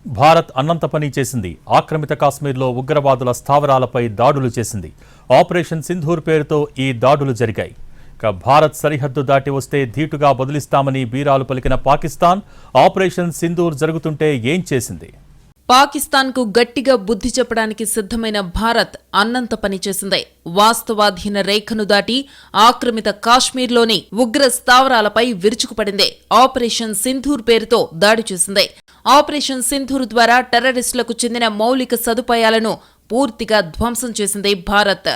భారత్ అన్నంత పని చేసింది. ఆక్రమిత కాశ్మీర్లో ఉగ్రవాదుల స్థావరాలపై దాడులు చేసింది. ఆపరేషన్ సింధూర్ పేరుతో ఈ దాడులు జరిగాయి. భారత్ సరిహద్దు దాటి వస్తే ధీటుగా బదులిస్తామని బీరాలు పలికిన పాకిస్తాన్ ఆపరేషన్ సింధూర్ జరుగుతుంటే ఏం చేసింది? పాకిస్తాన్కు గట్టిగా బుద్ధి చెప్పడానికి సిద్ధమైన భారత్ అన్నంత పనిచేసింది. వాస్తవాధీన రేఖను దాటి ఆక్రమిత కాశ్మీర్లోని ఉగ్ర స్థావరాలపై విరుచుకుపడింది. ఆపరేషన్ సింధూర్ పేరుతో దాడి చేసింది. ఆపరేషన్ సింధూర్ ద్వారా టెర్రరిస్టులకు చెందిన మౌలిక సదుపాయాలను పూర్తిగా ధ్వంసం చేసింది భారత్.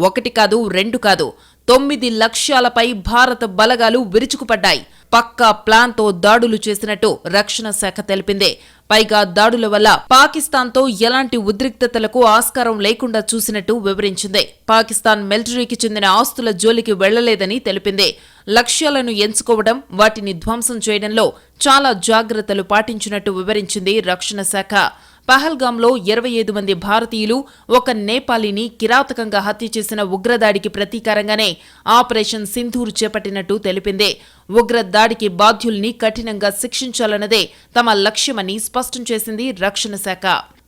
ఒకటి కాదు, రెండు కాదు, 9 లక్ష్యాలపై భారత బలగాలు విరుచుకుపడ్డాయి. పక్కా ప్లాన్తో దాడులు చేసినట్టు రక్షణ శాఖ తెలిపింది. పైగా దాడుల వల్ల పాకిస్తాన్తో ఎలాంటి ఉద్రిక్తతలకు ఆస్కారం లేకుండా చూసినట్టు వివరించింది. పాకిస్తాన్ మిలిటరీకి చెందిన ఆస్తుల జోలికి వెళ్లలేదని తెలిపింది. లక్ష్యాలను ఎంచుకోవడం, వాటిని ధ్వంసం చేయడంలో చాలా జాగ్రత్తలు పాటించినట్టు వివరించింది రక్షణ శాఖ. పహల్గాంలో 25 మంది భారతీయులు, ఒక నేపాలీని కిరాతకంగా హత్య చేసిన ఉగ్రదాడికి ప్రతీకారంగానే ఆపరేషన్ సింధూర్ చేపట్టినట్టు తెలిపింది. ఉగ్రదాడికి బాధ్యుల్ని కఠినంగా శిక్షించాలన్నదే తమ లక్ష్యమని స్పష్టం చేసింది రక్షణ శాఖ.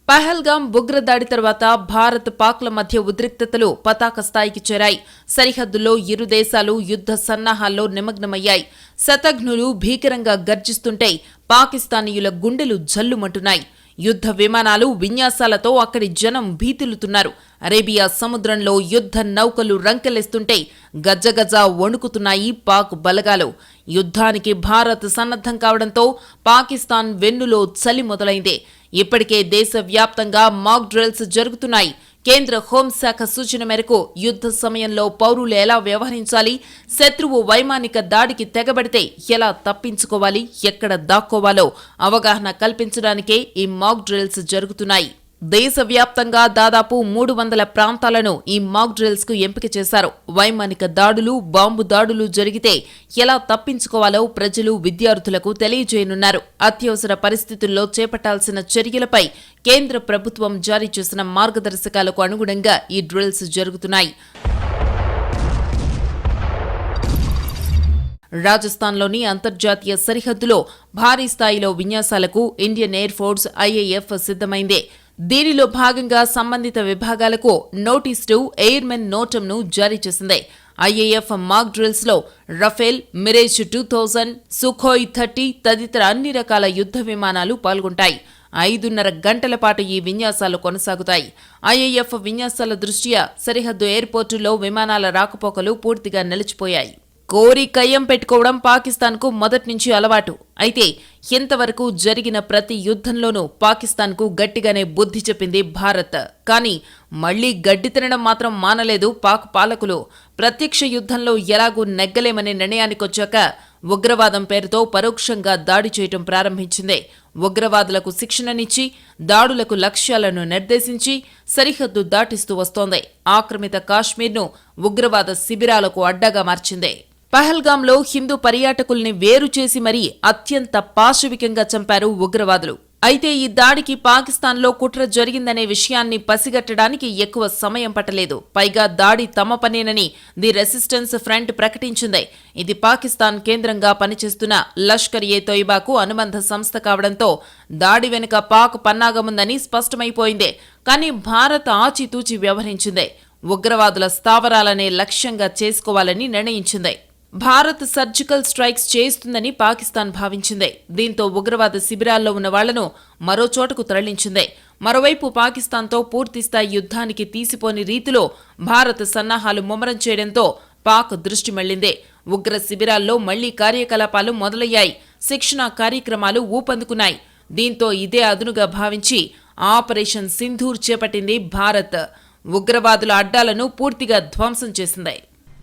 పహల్గాం ఉగ్రదాడి తర్వాత భారత్ పాక్ల మధ్య ఉద్రిక్తతలు పతాక స్థాయికి చేరాయి. సరిహద్దుల్లో ఇరు దేశాలు యుద్ధ సన్నాహాల్లో నిమగ్నమయ్యాయి. శతఘ్నులు భీకరంగా గర్జిస్తుంటే పాకిస్తానీయుల గుండెలు జల్లుమంటున్నాయి. యుద్ధ విమానాలు విన్యాసాలతో అక్కడి జనం భీతిల్లుతున్నారు. అరేబియా సముద్రంలో యుద్ధ నౌకలు రంకెలేస్తుంటే గజగజ వణుకుతున్నాయి పాక్ బలగాలు. యుద్ధానికి భారత్ సన్నద్ధం కావడంతో పాకిస్తాన్ వెన్నులో చలి మొదలైంది. ఇప్పటికే దేశవ్యాప్తంగా మాక్ డ్రిల్స్ జరుగుతున్నాయి. కేంద్ర హోంశాఖ సూచన మేరకు యుద్ధ సమయంలో పౌరులు ఎలా వ్యవహరించాలి, శత్రువు వైమానిక దాడికి తెగబడితే ఎలా తప్పించుకోవాలి, ఎక్కడ దాక్కోవాలో అవగాహన కల్పించడానికే ఈ మాక్ డ్రిల్స్ జరుగుతున్నాయి. దేశవ్యాప్తంగా దాదాపు 300 ప్రాంతాలను ఈ మాక్ డ్రిల్స్ కు ఎంపిక చేశారు. వైమానిక దాడులు, బాంబు దాడులు జరిగితే ఎలా తప్పించుకోవాలో ప్రజలు, విద్యార్థులకు తెలియజేయనున్నారు. అత్యవసర పరిస్థితుల్లో చేపట్టాల్సిన చర్యలపై కేంద్ర ప్రభుత్వం జారీ చేసిన మార్గదర్శకాలకు అనుగుణంగా ఈ డ్రిల్స్ జరుగుతున్నాయి. రాజస్థాన్లోని అంతర్జాతీయ సరిహద్దులో భారీ స్థాయిలో విన్యాసాలకు ఇండియన్ ఎయిర్ ఫోర్స్ ఐఏఎఫ్ సిద్ధమైంది. దీనిలో భాగంగా సంబంధిత విభాగాలకు నోటీస్ టు ఎయిర్మెన్ నోటంను జారీ చేసింది. ఐఏఎఫ్ మాక్ డ్రిల్స్ లో రఫేల్, మిరేజ్ 2000, సుఖోయ్ 30 తదితర అన్ని రకాల యుద్ధ విమానాలు పాల్గొంటాయి. 5.5 గంటల పాటు ఈ విన్యాసాలు కొనసాగుతాయి. ఐఏఎఫ్ విన్యాసాల దృష్ట్యా సరిహద్దు ఎయిర్పోర్టుల్లో విమానాల రాకపోకలు పూర్తిగా నిలిచిపోయాయి. కోరి కయ్యం పెట్టుకోవడం పాకిస్తాన్కు మొదటి నుంచి అలవాటు. అయితే ఇంతవరకు జరిగిన ప్రతి యుద్ధంలోనూ పాకిస్తాన్కు గట్టిగానే బుద్ధి చెప్పింది భారత్. కానీ మళ్లీ గడ్డి తినడం మాత్రం మానలేదు పాక్ పాలకులు. ప్రత్యక్ష యుద్ధంలో ఎలాగూ నెగ్గలేమనే నిర్ణయానికొచ్చాక ఉగ్రవాదం పేరుతో పరోక్షంగా దాడి చేయటం ప్రారంభించింది. ఉగ్రవాదులకు శిక్షణనిచ్చి, దాడులకు లక్ష్యాలను నిర్దేశించి సరిహద్దు దాటిస్తూ వస్తోంది. ఆక్రమిత కాశ్మీర్ను ఉగ్రవాద శిబిరాలకు అడ్డాగా మార్చింది. పహల్గాంలో హిందూ పర్యాటకుల్ని వేరు చేసి మరీ అత్యంత పాశవికంగా చంపారు ఉగ్రవాదులు. అయితే ఈ దాడికి పాకిస్తాన్లో కుట్ర జరిగిందనే విషయాన్ని పసిగట్టడానికి ఎక్కువ సమయం పట్టలేదు. పైగా దాడి తమ పనేనని ది రెసిస్టెన్స్ ఫ్రంట్ ప్రకటించింది. ఇది పాకిస్తాన్ కేంద్రంగా పనిచేస్తున్న లష్కర్ ఏ తోయిబాకు అనుబంధ సంస్థ కావడంతో దాడి వెనుక పాక్ పన్నాగముందని స్పష్టమైపోయింది. కానీ భారత్ ఆచితూచి వ్యవహరించింది. ఉగ్రవాదుల స్థావరాలనే లక్ష్యంగా చేసుకోవాలని నిర్ణయించింది. భారత్ సర్జికల్ స్ట్రైక్స్ చేస్తుందని పాకిస్తాన్ భావించింది. దీంతో ఉగ్రవాద శిబిరాల్లో ఉన్న వాళ్లను మరో చోటకు తరలించింది. మరోవైపు పాకిస్తాన్తో పూర్తిస్థాయి యుద్ధానికి తీసిపోని రీతిలో భారత్ సన్నాహాలు ముమ్మరం చేయడంతో పాక్ దృష్టి మళ్లింది. ఉగ్ర శిబిరాల్లో మళ్లీ కార్యకలాపాలు మొదలయ్యాయి. శిక్షణా కార్యక్రమాలు ఊపందుకున్నాయి. దీంతో ఇదే అదునుగా భావించి ఆపరేషన్ సింధూర్ చేపట్టింది భారత్. ఉగ్రవాదుల అడ్డాలను పూర్తిగా ధ్వంసం చేసింది.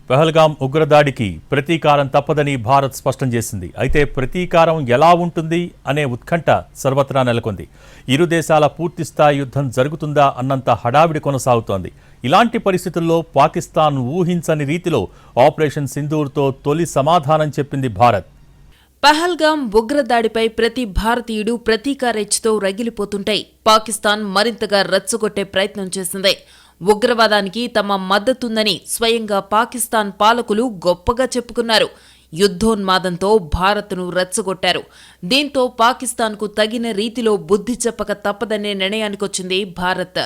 పహల్గాం ఉగ్రదాడికి ప్రతీకారం తప్పదని భారత్ స్పష్టం చేసింది. అయితే ప్రతీకారం ఎలా ఉంటుంది అనే ఉత్కంఠ సర్వత్రా నెలకొంది. ఇరు దేశాల పూర్తిస్థాయి యుద్ధం జరుగుతుందా అన్నంత హడావిడి కొనసాగుతోంది. ఇలాంటి పరిస్థితుల్లో పాకిస్తాన్ ఊహించని రీతిలో ఆపరేషన్ సింధూర్తో తొలి సమాధానం చెప్పింది భారత్. పహల్గాం ఉగ్రదాడిపై ప్రతి భారతీయుడు ప్రతీకారేచ్ఛతో రగిలిపోతుంటే పాకిస్తాన్ మరింతగా రెచ్చగొట్టే ప్రయత్నం చేసింది. ఉగ్రవాదానికి తమ మద్దతుందని స్వయంగా పాకిస్తాన్ పాలకులు గొప్పగా చెప్పుకున్నారు. యుద్ధోన్మాదంతో భారత్ను రెచ్చగొట్టారు. దీంతో పాకిస్తాన్కు తగిన రీతిలో బుద్ధి చెప్పక తప్పదనే నిర్ణయానికొచ్చింది భారత్.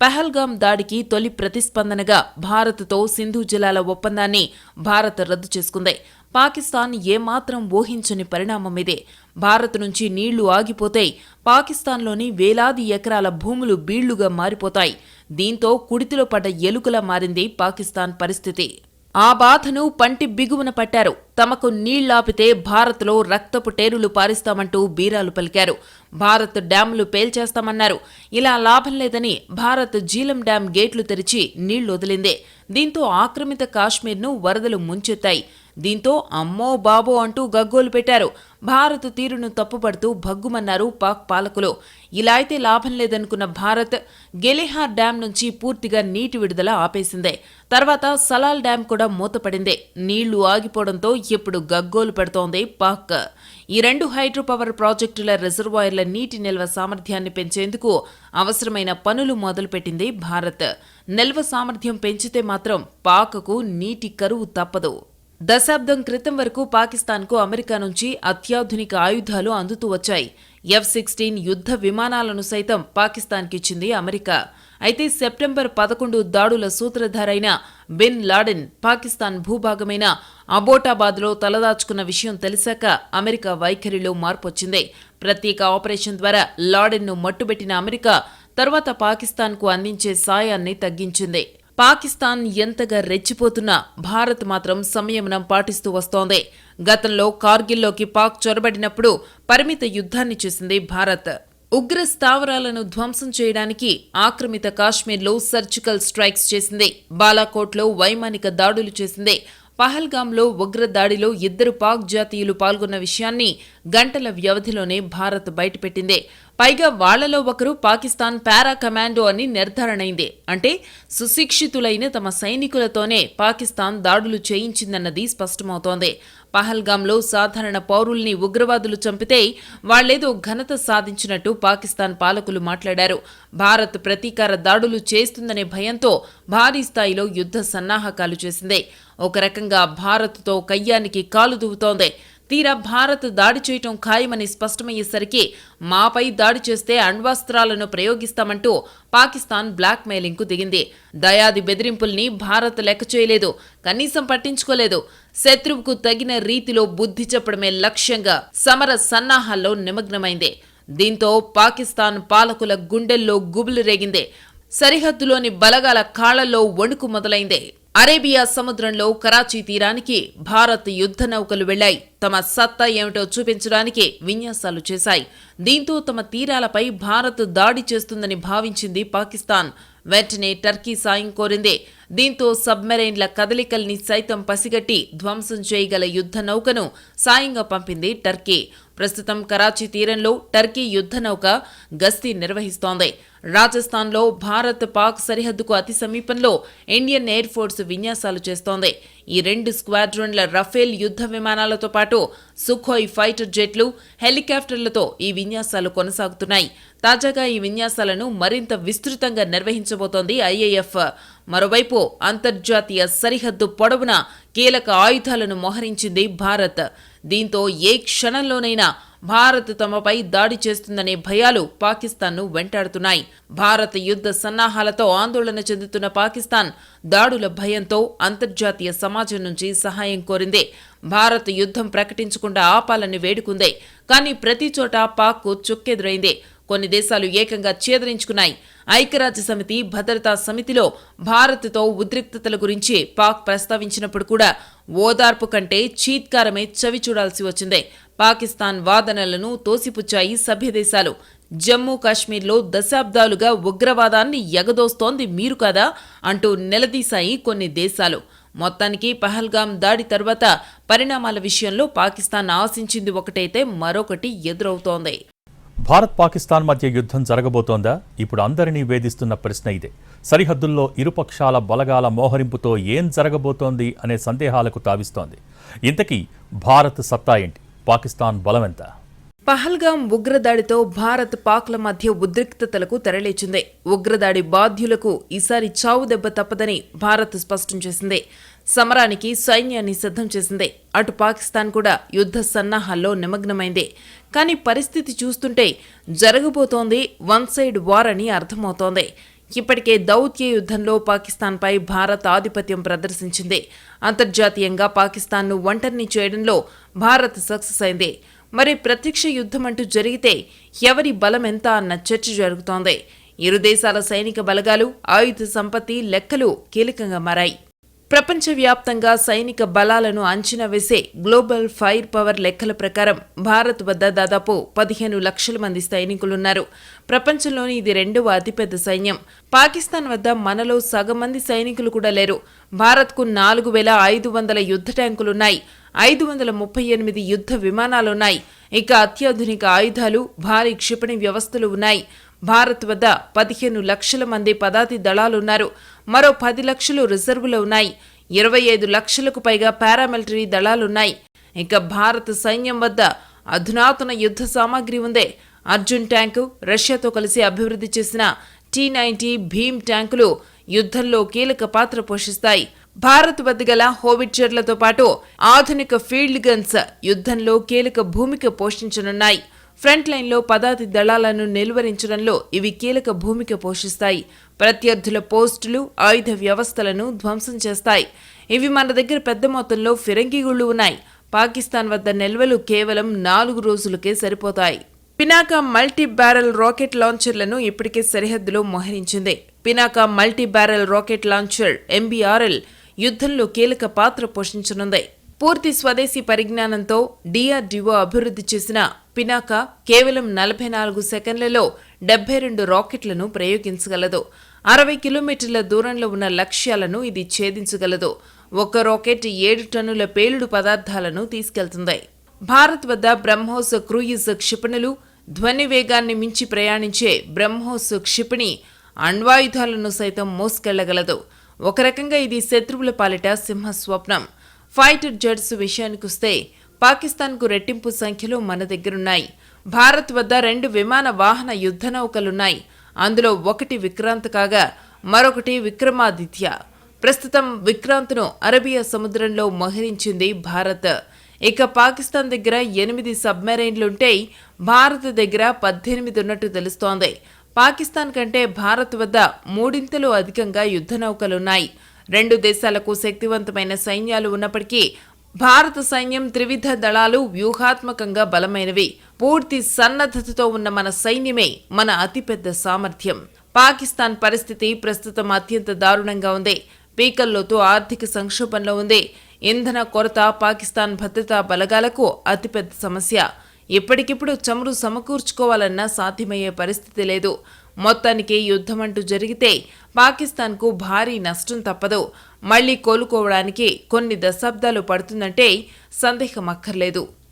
పహల్గాం దాడికి తొలి ప్రతిస్పందనగా భారత్తో సింధు జలాల ఒప్పందాన్ని భారత్ రద్దు చేసుకుంది. పాకిస్తాన్ ఏమాత్రం ఊహించని పరిణామం ఇదే. భారత్ నుంచి నీళ్లు ఆగిపోతాయి, పాకిస్తాన్లోని వేలాది ఎకరాల భూములు బీళ్లుగా మారిపోతాయి. దీంతో కుడితిలో పడ్డ ఎలుకలా మారింది పాకిస్తాన్ పరిస్థితి. ఆ బాధను పంటి బిగువున పట్టారు. తమకు నీళ్లాపితే భారత్లో రక్తపు టేరులు పారిస్తామంటూ బీరాలు పలికారు. భారత్ డ్యాంలు పేల్చేస్తామన్నారు. ఇలా లాభం లేదని భారత్ జీలం డ్యాం గేట్లు తెరిచి నీళ్లు వదిలిందే. దీంతో ఆక్రమిత కాశ్మీర్ను వరదలు ముంచెత్తాయి. దీంతో అమ్మో బాబో అంటూ గగ్గోలు పెట్టారు. భారత్ తీరును తప్పుపడుతూ భగ్గుమన్నారు పాక్ పాలకులు. ఇలా అయితే లాభం లేదనుకున్న భారత్ గెలిహార్ డ్యాం నుంచి పూర్తిగా నీటి విడుదల ఆపేసిందే. తర్వాత సలాల్ డ్యాం కూడా మూతపడిందే. నీళ్లు ఆగిపోవడంతో ఇప్పుడు గగ్గోలు పెడుతోంది పాక్. ఈ 2 హైడ్రో పవర్ ప్రాజెక్టుల రిజర్వాయర్ల నీటి నిల్వ సామర్థ్యాన్ని పెంచేందుకు అవసరమైన పనులు మొదలుపెట్టింది భారత్. నిల్వ సామర్థ్యం పెంచితే మాత్రం పాక్కు నీటి కరువు తప్పదు. దశాబ్దం క్రితం వరకు పాకిస్తాన్కు అమెరికా నుంచి అత్యాధునిక ఆయుధాలు అందుతూ వచ్చాయి. F-16 యుద్ధ విమానాలను సైతం పాకిస్తాన్కిచ్చింది అమెరికా. అయితే సెప్టెంబర్ 11 దాడుల సూత్రధారైన బిన్ లాడెన్ పాకిస్తాన్ భూభాగమైన అబోటాబాద్లో తలదాచుకున్న విషయం తెలిసాక అమెరికా వైఖరిలో మార్పొచ్చింది. ప్రత్యేక ఆపరేషన్ ద్వారా లాడెన్ను మట్టుబెట్టిన అమెరికా తర్వాత పాకిస్తాన్కు అందించే సాయాన్ని తగ్గించింది. పాకిస్తాన్ ఎంతగా రెచ్చిపోతున్నా భారత్ మాత్రం సంయమనం పాటిస్తూ వస్తోంది. గతంలో కార్గిల్లోకి పాక్ చొరబడినప్పుడు పరిమిత యుద్ధాన్ని చేసింది భారత్. ఉగ్ర స్థావరాలను ధ్వంసం చేయడానికి ఆక్రమిత కాశ్మీర్లో సర్జికల్ స్ట్రైక్స్ చేసింది. బాలాకోట్లో వైమానిక దాడులు చేసింది. పహల్గాంలో ఉగ్ర దాడిలో 2 పాక్ జాతీయులు పాల్గొన్న విషయాన్ని గంటల వ్యవధిలోనే భారత్ బయటపెట్టింది. పైగా వాళ్లలో ఒకరు పాకిస్తాన్ పారా కమాండో అని నిర్ధారణైంది. అంటే సుశిక్షితులైన తమ సైనికులతోనే పాకిస్తాన్ దాడులు చేయించిందన్నది స్పష్టమవుతోంది. పహల్గాంలో సాధారణ పౌరుల్ని ఉగ్రవాదులు చంపితే వాళ్లేదో ఘనత సాధించినట్టు పాకిస్తాన్ పాలకులు మాట్లాడారు. భారత్ ప్రతీకార దాడులు చేస్తుందనే భయంతో భారీ స్థాయిలో యుద్ధ సన్నాహకాలు చేసింది. ఒక రకంగా భారత్తో కయ్యానికి కాలు దువ్వుతోంది. తీరా భారత్ దాడి చేయటం ఖాయమని స్పష్టమయ్యేసరికి మాపై దాడి చేస్తే అణ్వాస్త్రాలను ప్రయోగిస్తామంటూ పాకిస్తాన్ బ్లాక్ మెయిలింగ్కు దిగింది. దయాది బెదిరింపుల్ని భారత్ లెక్క చేయలేదు, కనీసం పట్టించుకోలేదు. శత్రువుకు తగిన రీతిలో బుద్ధి చెప్పడమే లక్ష్యంగా సమర సన్నాహాల్లో నిమగ్నమైంది. దీంతో పాకిస్తాన్ పాలకుల గుండెల్లో గుబులు రేగింది. సరిహద్దులోని బలగాల కాళ్లలో వణుకు మొదలైంది. అరేబియా సముద్రంలో కరాచీ తీరానికి భారత్ యుద్ధ నౌకలు వెళ్లాయి. తమ సత్తా ఏమిటో చూపించడానికి విన్యాసాలు చేశాయి. దీంతో తమ తీరాలపై భారత్ దాడి చేస్తుందని భావించింది పాకిస్తాన్. వెంటనే టర్కీ సాయం కోరింది. దీంతో సబ్మెరైన్ల కదలికల్ని సైతం పసిగట్టి ధ్వంసం చేయగల యుద్ధ నౌకను సాయంగా పంపింది టర్కీ. ప్రస్తుతం కరాచీ తీరంలో టర్కీ యుద్ధ నౌక గస్తీ నిర్వహిస్తోంది. రాజస్థాన్లో భారత్ పాక్ సరిహద్దుకు అతి సమీపంలో ఇండియన్ ఎయిర్ ఫోర్స్ విన్యాసాలు చేస్తోంది. ఈ 2 స్క్వాడ్రన్ల రఫేల్ యుద్ధ విమానాలతో పాటు సుఖోయ్ ఫైటర్ జెట్లు, హెలికాప్టర్లతో ఈ విన్యాసాలు కొనసాగుతున్నాయి. తాజాగా ఈ విన్యాసాలను మరింత విస్తృతంగా నిర్వహించబోతోంది ఐఏఎఫ్. మరోవైపు అంతర్జాతీయ సరిహద్దు పొడవునా కీలక ఆయుధాలను మోహరించింది భారత్. దీంతో ఏ క్షణంలోనైనా భారత్ తమపై దాడి చేస్తుందనే భయాలు పాకిస్తాన్ను వెంటాడుతున్నాయి. భారత్ యుద్ధ సన్నాహాలతో ఆందోళన చెందుతున్న పాకిస్తాన్ దాడుల భయంతో అంతర్జాతీయ సమాజం నుంచి సహాయం కోరింది. భారత్ యుద్ధం ప్రకటించకుండా ఆపాలని వేడుకుంది. కానీ ప్రతి చోట పాక్కు చుక్కెదురైంది. కొన్ని దేశాలు ఏకంగా చేదరించుకున్నాయి. ఐక్యరాజ్య సమితి భద్రతా సమితిలో భారత్తో ఉద్రిక్తతల గురించి పాక్ ప్రస్తావించినప్పుడు కూడా ఓదార్పు కంటే చీత్కారమే చవి చూడాల్సి వచ్చింది. పాకిస్తాన్ వాదనలను తోసిపుచ్చాయి సభ్యదేశాలు. జమ్మూ కాశ్మీర్లో దశాబ్దాలుగా ఉగ్రవాదాన్ని ఎగదోస్తోంది మీరు కదా అంటూ నిలదీశాయి కొన్ని దేశాలు. మొత్తానికి పహల్గాం దాడి తర్వాత పరిణామాల విషయంలో పాకిస్తాన్ ఆశించింది ఒకటైతే మరొకటి ఎదురవుతోంది. భారత్ పాకిస్తాన్ మధ్య యుద్ధం జరగబోతోందా? ఇప్పుడు అందరినీ వేధిస్తున్న ప్రశ్న ఇదే. సరిహద్దుల్లో ఇరుపక్షాల బలగాల మోహరింపుతో ఏం జరగబోతోంది అనే సందేహాలకు తావిస్తోంది. ఇంతకీ భారత్ సత్తా ఏంటి? పాకిస్తాన్ బలం ఎంత? పహల్గాం ఉగ్రదాడితో భారత్ పాక్ల మధ్య ఉద్రిక్తతలకు తెరలేచింది. ఉగ్రదాడి బాధ్యులకు ఈసారి చావు దెబ్బ తప్పదని భారత్ స్పష్టం చేసింది. సమరానికి సైన్యాన్ని సిద్ధం చేసింది. అటు పాకిస్తాన్ కూడా యుద్ధ సన్నాహాల్లో నిమగ్నమైంది. కానీ పరిస్థితి చూస్తుంటే జరగబోతోంది వన్ సైడ్ వార్ అని అర్థమవుతోంది. ఇప్పటికే దౌత్య యుద్ధంలో పాకిస్తాన్పై భారత్ ఆధిపత్యం ప్రదర్శించింది. అంతర్జాతీయంగా పాకిస్తాన్ను ఒంటరిని చేయడంలో భారత్ సక్సెస్ అయింది. మరి ప్రత్యక్ష యుద్ధం అంటూ జరిగితే ఎవరి బలం ఎంత అన్న చర్చ జరుగుతోంది. ఇరు దేశాల సైనిక బలగాలు, ఆయుధ సంపత్తి లెక్కలు కీలకంగా మారాయి. ప్రపంచవ్యాప్తంగా సైనిక బలాలను అంచనా వేసే గ్లోబల్ ఫైర్ పవర్ లెక్కల ప్రకారం భారత్ వద్ద దాదాపు 15 లక్షల మంది సైనికులున్నారు. ప్రపంచంలోని ఇది 2వ అతిపెద్ద సైన్యం. పాకిస్తాన్ వద్ద మనలో సగం మంది సైనికులు కూడా లేరు. భారత్కు 4,500 యుద్ధ ట్యాంకులున్నాయి. 538 యుద్ధ విమానాలున్నాయి. ఇక అత్యాధునిక ఆయుధాలు, భారీ క్షిపణి వ్యవస్థలు ఉన్నాయి. భారత్ వద్ద 15 లక్షల మంది పదాతి దళాలున్నారు. మరో 10 లక్షలు రిజర్వులో ఉన్నాయి. 25 లక్షలకు పైగా పారామిలిటరీ దళాలున్నాయి. ఇక భారత సైన్యం వద్ద అధునాతన యుద్ధ సామాగ్రి ఉంది. అర్జున్ ట్యాంకు, రష్యాతో కలిసి అభివృద్ధి చేసిన T-90 భీమ్ ట్యాంకులు యుద్ధంలో కీలక పాత్ర పోషిస్తాయి. భారత్ వద్ద గల హోవిట్జర్లతో పాటు ఆధునిక ఫీల్డ్ గన్స్ యుద్ధంలో కీలక భూమిక పోషించనున్నాయి. ఫ్రంట్ లైన్లో పదాతి దళాలను నిలువరించడంలో ఇవి కీలక భూమిక పోషిస్తాయి. ప్రత్యర్థుల పోస్టులు, ఆయుధ వ్యవస్థలను ధ్వంసం చేస్తాయి. ఇవి మన దగ్గర పెద్ద మొత్తంలో ఫిరంగిగుళ్లు ఉన్నాయి. పాకిస్తాన్ వద్ద నిల్వలు కేవలం 4 రోజులకే సరిపోతాయి. పినాకా మల్టీ బ్యారెల్ రాకెట్ లాంచర్లను ఇప్పటికే సరిహద్దులో మోహరించింది. Pinaka multi barrel rocket launcher MBRL యుద్ధంలో కీలక పాత్ర పోషించనుంది. పూర్తి స్వదేశీ పరిజ్ఞానంతో DRDO అభివృద్ధి చేసిన పినాకా కేవలం 44 సెకండ్లలో 72 రాకెట్లను ప్రయోగించగలదు. 60 కిలోమీటర్ల దూరంలో ఉన్న లక్ష్యాలను ఇది ఛేదించగలదు. ఒక రాకెట్ 7 టన్నుల పేలుడు పదార్థాలను తీసుకెళ్తుంది. భారత్ వద్ద బ్రహ్మోస్ క్రూయిజ్ క్షిపణులు, ధ్వని వేగాన్ని మించి ప్రయాణించే బ్రహ్మోస్ క్షిపణి అణ్వాయుధాలను సైతం మోసుకెళ్లగలదు. ఒక రకంగా ఇది శత్రువుల పాలిట సింహస్వప్నం. ఫైటర్ జెట్స్ విషయానికొస్తే పాకిస్తాన్కు రెట్టింపు సంఖ్యలో మన దగ్గరున్నాయి. భారత్ వద్ద 2 విమాన వాహన యుద్ధ నౌకలున్నాయి. అందులో ఒకటి విక్రాంత్ కాగా మరొకటి విక్రమాదిత్య. ప్రస్తుతం విక్రాంత్ను అరేబియా సముద్రంలో మోహరించింది భారత్. ఇక పాకిస్తాన్ దగ్గర 8 సబ్మెరైన్లుంటే భారత్ దగ్గర 18 ఉన్నట్టు తెలుస్తోంది. పాకిస్తాన్ కంటే భారత్ వద్ద 3 అధికంగా యుద్ధ నౌకలున్నాయి. 2 దేశాలకు శక్తివంతమైన సైన్యాలు ఉన్నప్పటికీ భారత సైన్యం త్రివిధ దళాలు వ్యూహాత్మకంగా బలమైనవి. పూర్తి సన్నద్ధతతో ఉన్న మన సైన్యమే మన అతిపెద్ద సామర్థ్యం. పాకిస్తాన్ పరిస్థితి ప్రస్తుతం అత్యంత దారుణంగా ఉంది. పీకల్లోతు ఆర్థిక సంక్షోభంలో ఉంది. ఇంధన కొరత పాకిస్తాన్ భద్రతా బలగాలకు అతిపెద్ద సమస్య. ఇప్పటికిప్పుడు చమురు సమకూర్చుకోవాలన్నా సాధ్యమయ్యే పరిస్థితి లేదు. మొత్తానికి యుద్ధమంటూ జరిగితే పాకిస్తాన్కు భారీ నష్టం తప్పదు. మళ్లీ కోలుకోవడానికి కొన్ని దశాబ్దాలు పడుతుందంటే సందేహం అక్కర్లేదు.